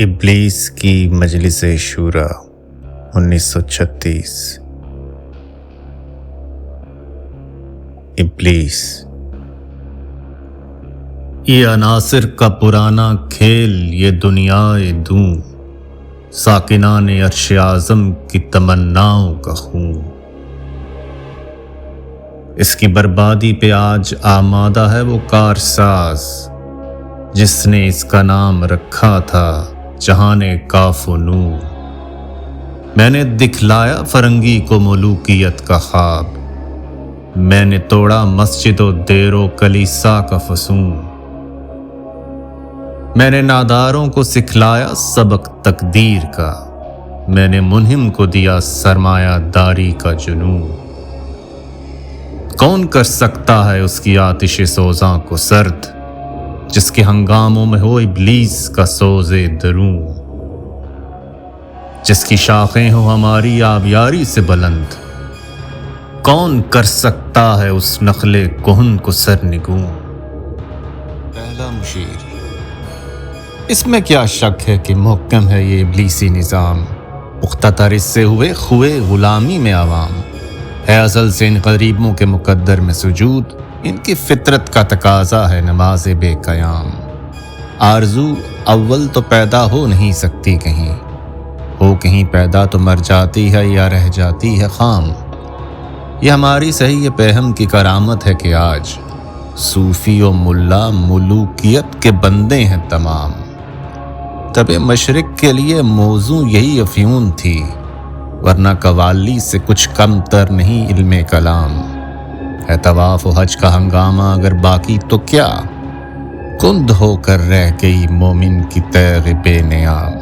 ابلیس کی مجلس شورا 1936۔ ابلیس یہ عناصر کا پرانا کھیل، یہ دنیائے دوں، ساکنان عرش اعظم کی تمناؤں کا خون۔ اس کی بربادی پہ آج آمادہ ہے وہ کارساز، جس نے اس کا نام رکھا تھا جہان کاف و نور۔ میں نے دکھلایا فرنگی کو ملوکیت کا خواب، میں نے توڑا مسجد و دیر و کلیسا کا فسون۔ میں نے ناداروں کو سکھلایا سبق تقدیر کا، میں نے منہم کو دیا سرمایہ داری کا جنون۔ کون کر سکتا ہے اس کی آتش سوزاں کو سرد، جس کے ہنگاموں میں ہو ابلیس کا سوز درون، جس کی شاخیں ہو ہماری آبیاری سے بلند۔ کون کر سکتا ہے اس نخل کہن کو سرنگون۔ پہلا مشیر۔ اس میں کیا شک ہے کہ محکم ہے یہ ابلیسی نظام، پختہ تر اس سے ہوئے خوئے غلامی میں عوام۔ ہے ازل سے ان غریبوں کے مقدر میں سجود، ان کی فطرت کا تقاضا ہے نماز بے قیام۔ آرزو اول تو پیدا ہو نہیں سکتی کہیں، ہو کہیں پیدا تو مر جاتی ہے یا رہ جاتی ہے خام۔ یہ ہماری صحیح پہم کی کرامت ہے کہ آج صوفی و ملا ملوکیت کے بندے ہیں تمام۔ طب مشرق کے لیے موضوع یہی افیون تھی، ورنہ قوالی سے کچھ کم تر نہیں علم کلام۔ ہے طواف و حج کا ہنگامہ اگر باقی تو کیا، کند ہو کر رہ گئی مومن کی تیغ بے نیام۔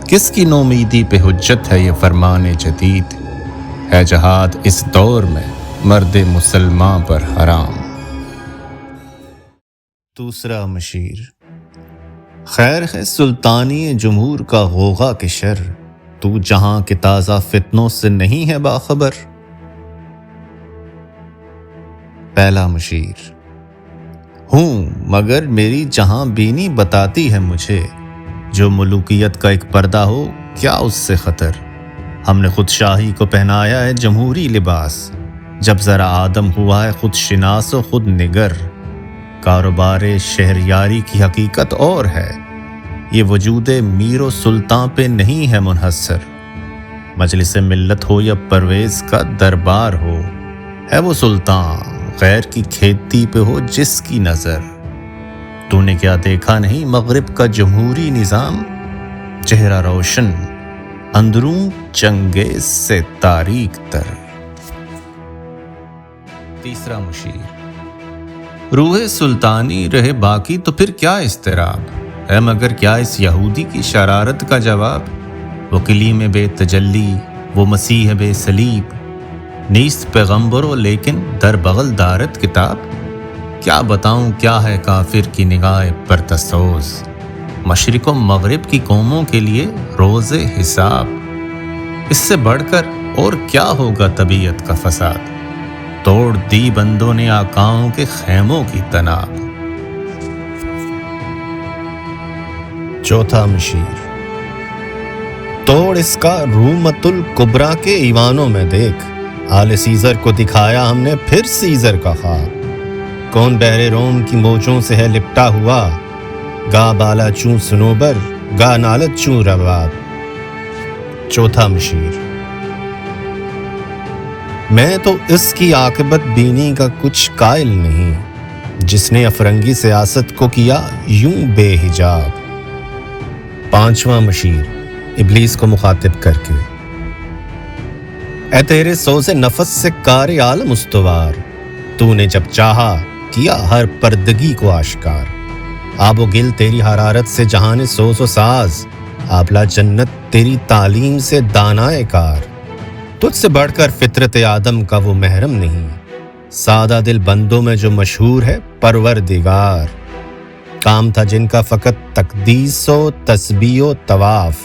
کس کی نومیدی پہ حجت ہے یہ فرمان جدید، ہے جہاد اس دور میں مرد مسلمان پر حرام۔ دوسرا مشیر۔ خیر ہے سلطانی جمہور کا غوغا کے شر، تو جہاں کے تازہ فتنوں سے نہیں ہے باخبر۔ پہلا مشیر۔ ہوں مگر میری جہاں بینی بتاتی ہے مجھے، جو ملوکیت کا ایک پردہ ہو کیا اس سے خطر۔ ہم نے خود شاہی کو پہنایا ہے جمہوری لباس، جب ذرا آدم ہوا ہے خود شناس و خود نگر۔ کاروبار شہریاری کی حقیقت اور ہے، یہ وجود میر و سلطان پہ نہیں ہے منحصر۔ مجلس ملت ہو یا پرویز کا دربار ہو، ہے وہ سلطان غیر کی کھیتی پہ ہو جس کی نظر۔ تو نے کیا دیکھا نہیں مغرب کا جمہوری نظام، چہرہ روشن اندروں چنگیز سے تاریک تر۔ تیسرا مشیر۔ روح سلطانی رہے باقی تو پھر کیا اضطراب ہے، مگر کیا اس یہودی کی شرارت کا جواب۔ وہ کلیم بے تجلی، وہ مسیح بے صلیب، نیست پیغمبرو لیکن در بغل دارت کتاب۔ کیا بتاؤں کیا ہے کافر کی نگاہ پر تسوز، مشرق و مغرب کی قوموں کے لیے روز حساب۔ اس سے بڑھ کر اور کیا ہوگا طبیعت کا فساد، توڑ دی بندوں نے آقاؤں کے خیموں کی تناب۔ چوتھا مشیر۔ توڑ اس کا رومت الکبریٰ کے ایوانوں میں دیکھ، آل سیزر کو دکھایا ہم نے پھر سیزر کا خواب۔ کون بحر روم کی موجوں سے ہے لپٹا ہوا، گا بالا چوں سنوبر گا نالت چوں رباب۔ چوتھا مشیر۔ میں تو اس کی عاقبت بینی کا کچھ قائل نہیں، جس نے افرنگی سیاست کو کیا یوں بے حجاب۔ پانچواں مشیر، ابلیس کو مخاطب کر کے۔ اے تیرے سوز نفس سے کار عالم استوار، تو نے جب چاہا کیا ہر پردگی کو آشکار۔ آب و گل تیری حرارت سے جہان سوز و ساز، آبلا جنت تیری تعلیم سے دانائے کار۔ تجھ سے بڑھ کر فطرت آدم کا وہ محرم نہیں، سادہ دل بندوں میں جو مشہور ہے پروردگار۔ کام تھا جن کا فقط تقدیس و تسبیح و طواف،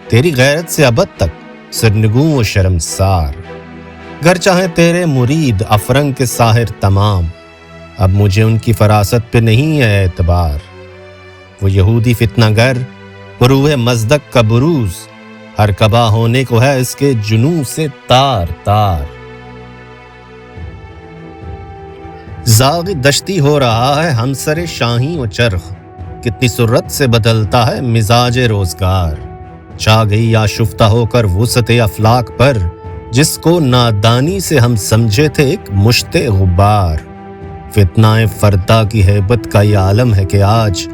تیری غیرت سے ابد تک سرنگوں و شرمسار۔ گر چاہیں تیرے مرید افرنگ کے ساحر تمام، اب مجھے ان کی فراست پہ نہیں ہے اعتبار۔ وہ یہودی فتنہ گر روح مزدک کا بروز ہر کبا ہونے کو ہے اس کے جنوں سے تار تار. زاغ دشتی ہو رہا ہے ہمسر شاہی و چرخ، کتنی سرت سے بدلتا ہے مزاج روزگار. چھا گئی آشفتہ ہو کر وسعت افلاک پر، جس کو نادانی سے ہم سمجھے تھے ایک مشت غبار. فتنہ فردا کی ہیبت کا یہ عالم ہے کہ آج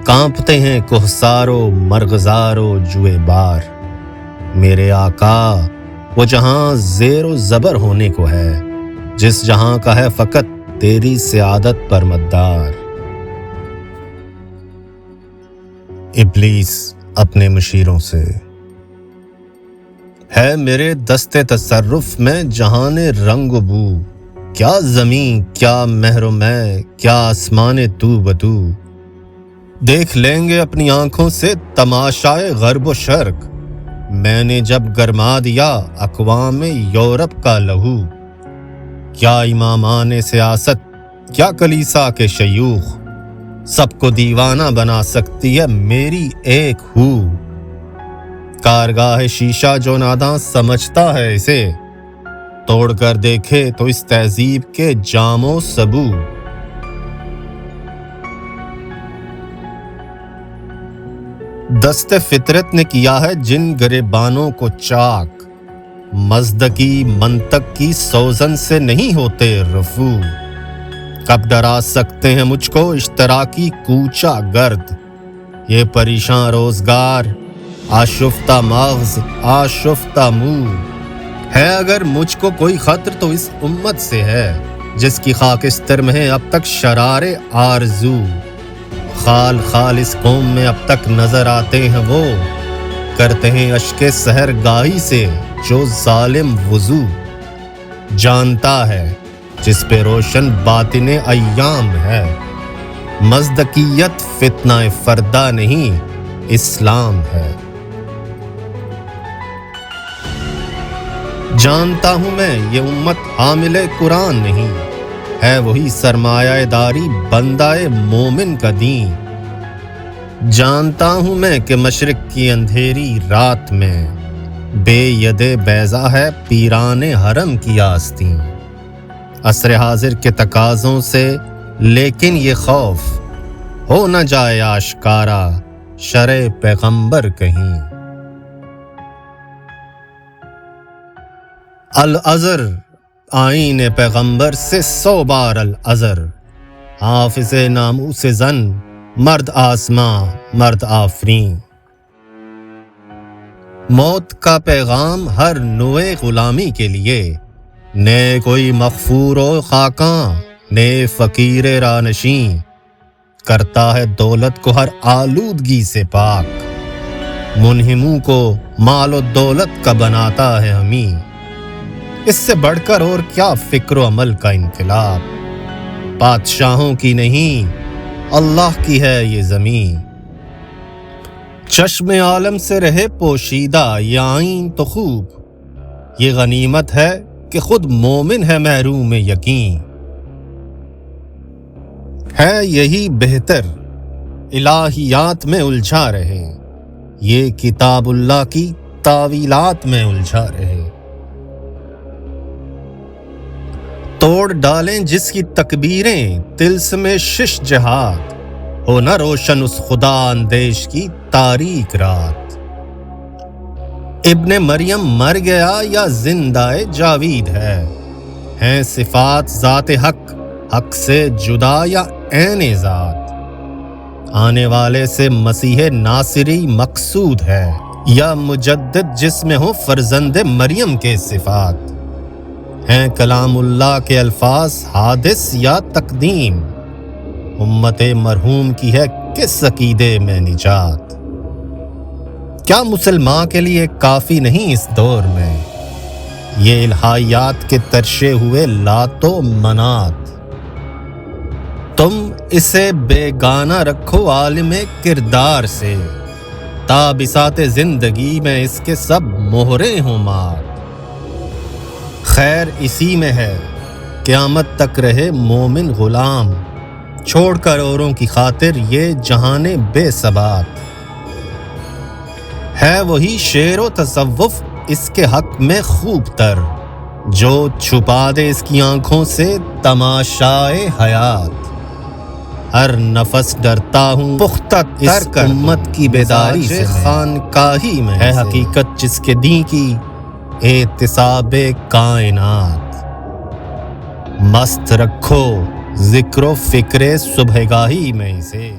کانپتے ہیں کوہسار و مرغزار و جوئے بار. میرے آقا وہ جہاں زیر و زبر ہونے کو ہے، جس جہاں کا ہے فقط تیری سعادت پر مدار. ابلیس اپنے مشیروں سے: ہے میرے دست تصرف میں جہان رنگ و بو، کیا زمین کیا مہر و میں کیا آسمان تو بدو. دیکھ لیں گے اپنی آنکھوں سے تماشائے غرب و شرق، میں نے جب گرما دیا اقوام یورپ کا لہو. کیا امامان سیاست کیا کلیسا کے شیوخ، سب کو دیوانہ بنا سکتی ہے میری ایک ہو. کارگاہ شیشہ جو ناداں سمجھتا ہے اسے، توڑ کر دیکھے تو اس تہذیب کے جام و سبو. دست فطرت نے کیا ہے جن گریبانوں کو چاک، مزدکی منطق کی سوزن سے نہیں ہوتے رفو. کب ڈرا سکتے ہیں مجھ کو اشتراکی کوچہ گرد، یہ پریشاں روزگار آشفتہ مغز آشفتہ منہ. ہے اگر مجھ کو کوئی خطر تو اس امت سے ہے، جس کی خاکستر میں ہے اب تک شرار آرزو. خال خال اس قوم میں اب تک نظر آتے ہیں وہ، کرتے ہیں اشک سحر گاہی سے جو ظالم وضو. جانتا ہے جس پہ روشن باطن ایام ہے، مزدکیت فتنہ فردہ نہیں اسلام ہے. جانتا ہوں میں یہ امت حامل قرآن نہیں، ہے وہی سرمایہ داری بندہ مومن کا دین. جانتا ہوں میں کہ مشرق کی اندھیری رات میں بے ید بیضا ہے پیران حرم کی آستین. عصر حاضر کے تقاضوں سے لیکن یہ خوف ہو نہ جائے آشکارا شرع پیغمبر کہیں. الازر آئین پیغمبر سے 100 بار الازر، حافظ ناموس زن مرد آسماں مرد آفرین. موت کا پیغام ہر نوع غلامی کے لیے، نے کوئی مغفور و خاکاں نے فقیر رانشین. کرتا ہے دولت کو ہر آلودگی سے پاک، منہموں کو مال و دولت کا بناتا ہے ہمیں. اس سے بڑھ کر اور کیا فکر و عمل کا انقلاب، بادشاہوں کی نہیں اللہ کی ہے یہ زمین. چشم عالم سے رہے پوشیدہ یہ آئین تو خوب، یہ غنیمت ہے کہ خود مومن ہے محروم یقین. ہے یہی بہتر الہیات میں الجھا رہے، یہ کتاب اللہ کی تاویلات میں الجھا رہے. توڑ ڈالیں جس کی تکبیریں طلسم شش جہاد، ہو نہ روشن اس خدا اندیش کی تاریک رات. ابن مریم مر گیا یا زندہ جاوید ہے، ہیں صفات ذات حق حق سے جدا یا عین ذات. آنے والے سے مسیح ناصری مقصود ہے، یا مجدد جس میں ہو فرزند مریم کے صفات. ہیں کلام اللہ کے الفاظ حادث یا تقدیم، امت مرحوم کی ہے کس عقیدے میں نجات. کیا مسلمان کے لیے کافی نہیں اس دور میں یہ الہیات کے ترشے ہوئے لات و منات. تم اسے بیگانہ رکھو عالم کردار سے، تا بساط زندگی میں اس کے سب مہرے ہوں مات. خیر اسی میں ہے قیامت تک رہے مومن غلام، چھوڑ کر اوروں کی خاطر یہ جہان بے ثبات. ہے وہی شعر و تصوف اس کے حق میں خوب تر، جو چھپا دے اس کی آنکھوں سے تماشائے حیات۔ ہر نفس ڈرتا ہوں پختہ تر کر امت کی بیداری سے، خانقاہی میں ہے حقیقت جس کے دین کی احتساب کائنات۔ مست رکھو ذکر و فکر صبح گاہی میں اسے۔